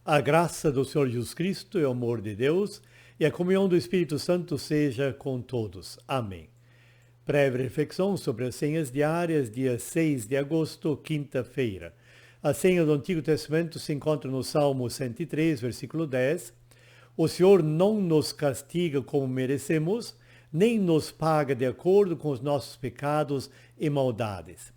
A graça do Senhor Jesus Cristo e o amor de Deus e a comunhão do Espírito Santo seja com todos. Amém. Breve reflexão sobre as senhas diárias, dia 6 de agosto, quinta-feira. A senha do Antigo Testamento se encontra no Salmo 103, versículo 10. O Senhor não nos castiga como merecemos, nem nos paga de acordo com os nossos pecados e maldades.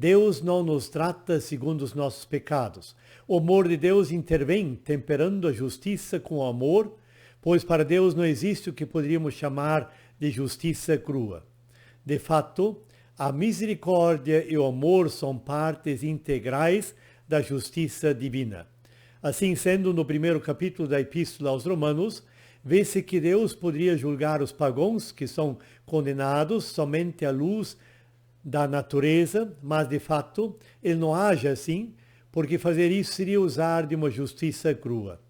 Deus não nos trata segundo os nossos pecados. O amor de Deus intervém, temperando a justiça com o amor, pois para Deus não existe o que poderíamos chamar de justiça crua. De fato, a misericórdia e o amor são partes integrais da justiça divina. Assim sendo, no primeiro capítulo da Epístola aos Romanos, vê-se que Deus poderia julgar os pagãos que são condenados somente à luz da natureza, mas de fato ele não age assim, porque fazer isso seria usar de uma justiça crua.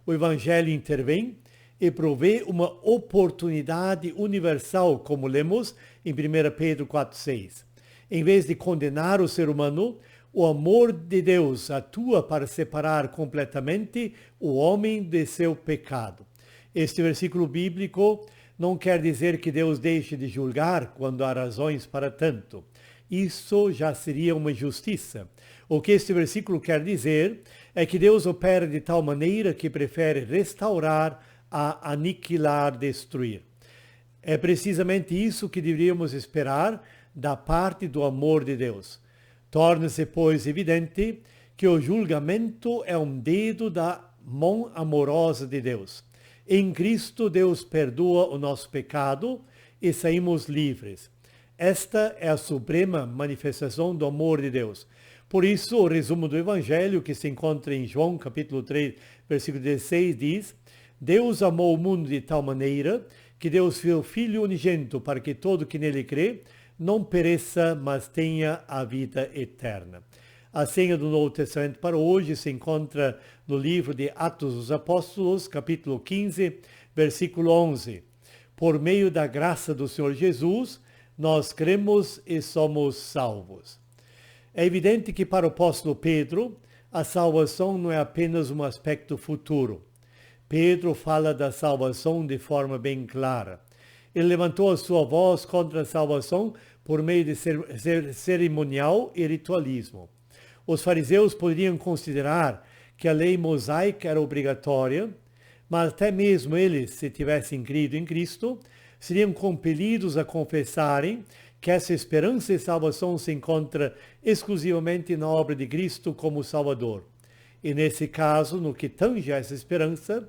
O Evangelho intervém e provê uma oportunidade universal, como lemos em 1 Pedro 4,6. Em vez de condenar o ser humano, o amor de Deus atua para separar completamente o homem de seu pecado. Este versículo bíblico não quer dizer que Deus deixe de julgar quando há razões para tanto. Isso já seria uma injustiça. O que este versículo quer dizer é que Deus opera de tal maneira que prefere restaurar a aniquilar, destruir. É precisamente isso que deveríamos esperar da parte do amor de Deus. Torna-se, pois, evidente que o julgamento é um dedo da mão amorosa de Deus. Em Cristo, Deus perdoa o nosso pecado e saímos livres. Esta é a suprema manifestação do amor de Deus. Por isso, o resumo do Evangelho, que se encontra em João, capítulo 3, versículo 16, diz: Deus amou o mundo de tal maneira que deu o seu Filho unigênito para que todo que nele crê não pereça, mas tenha a vida eterna. A senha do Novo Testamento para hoje se encontra no livro de Atos dos Apóstolos, capítulo 15, versículo 11. Por meio da graça do Senhor Jesus, nós cremos e somos salvos. É evidente que para o apóstolo Pedro, a salvação não é apenas um aspecto futuro. Pedro fala da salvação de forma bem clara. Ele levantou a sua voz contra a salvação por meio de cerimonial e ritualismo. Os fariseus poderiam considerar que a lei mosaica era obrigatória, mas até mesmo eles, se tivessem crido em Cristo, seriam compelidos a confessarem que essa esperança e salvação se encontra exclusivamente na obra de Cristo como Salvador. E nesse caso, no que tange a essa esperança,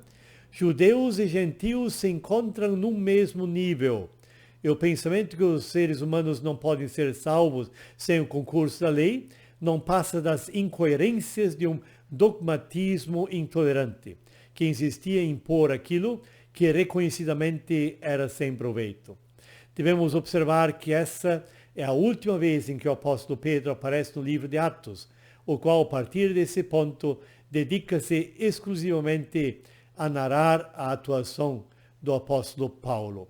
judeus e gentios se encontram no mesmo nível. E o pensamento que os seres humanos não podem ser salvos sem o concurso da lei não passa das incoerências de um dogmatismo intolerante, que insistia em impor aquilo que reconhecidamente era sem proveito. Devemos observar que essa é a última vez em que o apóstolo Pedro aparece no livro de Atos, o qual, a partir desse ponto, dedica-se exclusivamente a narrar a atuação do apóstolo Paulo.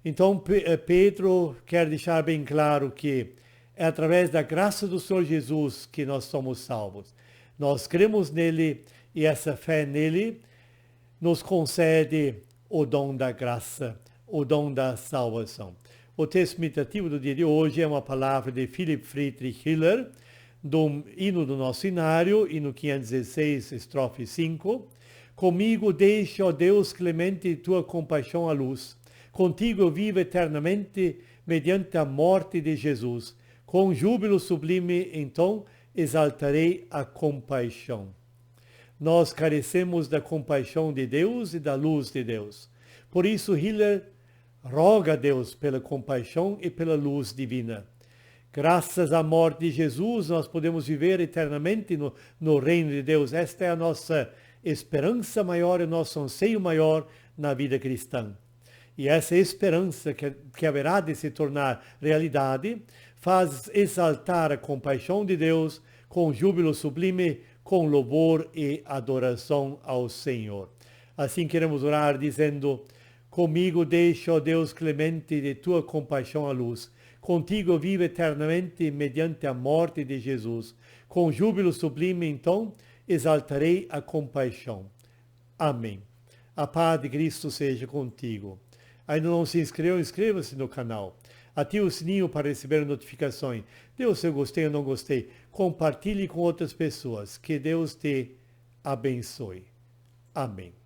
Então, Pedro quer deixar bem claro que é através da graça do Senhor Jesus que nós somos salvos. Nós cremos nele e essa fé nele nos concede o dom da graça, o dom da salvação. O texto meditativo do dia de hoje é uma palavra de Philipp Friedrich Hiller, do hino do nosso inário, hino 516, estrofe 5. Comigo deixa, ó Deus clemente, tua compaixão à luz. Contigo eu vivo eternamente, mediante a morte de Jesus. Com júbilo sublime, então, exaltarei a compaixão. Nós carecemos da compaixão de Deus e da luz de Deus. Por isso, Hiller roga a Deus pela compaixão e pela luz divina. Graças à morte de Jesus, nós podemos viver eternamente no reino de Deus. Esta é a nossa esperança maior, o nosso anseio maior na vida cristã. E essa esperança que haverá de se tornar realidade faz exaltar a compaixão de Deus com júbilo sublime, com louvor e adoração ao Senhor. Assim queremos orar dizendo: comigo deixa, ó Deus clemente, de tua compaixão a luz. Contigo vivo eternamente mediante a morte de Jesus. Com júbilo sublime, então, exaltarei a compaixão. Amém. A paz de Cristo seja contigo. Ainda não se inscreveu? Inscreva-se no canal. Ative o sininho para receber notificações. Dê o seu gostei ou não gostei. Compartilhe com outras pessoas. Que Deus te abençoe. Amém.